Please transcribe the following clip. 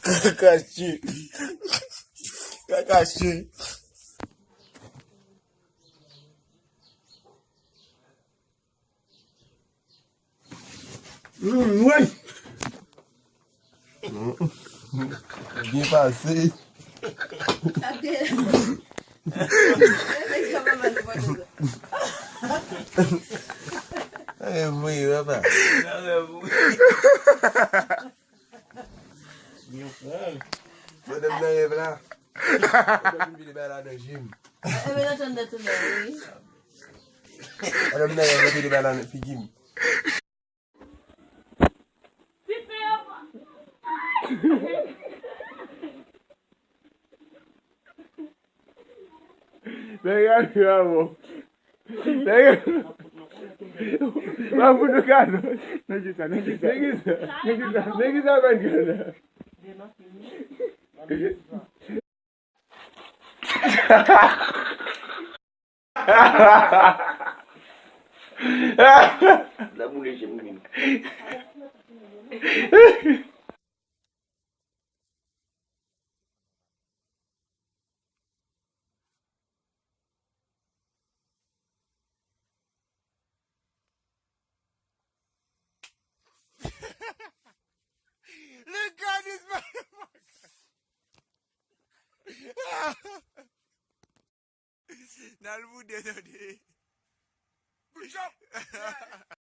Kakashi. Kakashi. Oui. Bien passé. Oui, papa. Madame Naïve là. Madame Naïve là dans Figim. Venga, vamos. Venga. Vamos no carro. Não quita. La mulher de menino. Look at this motherfucker. Now, look at this.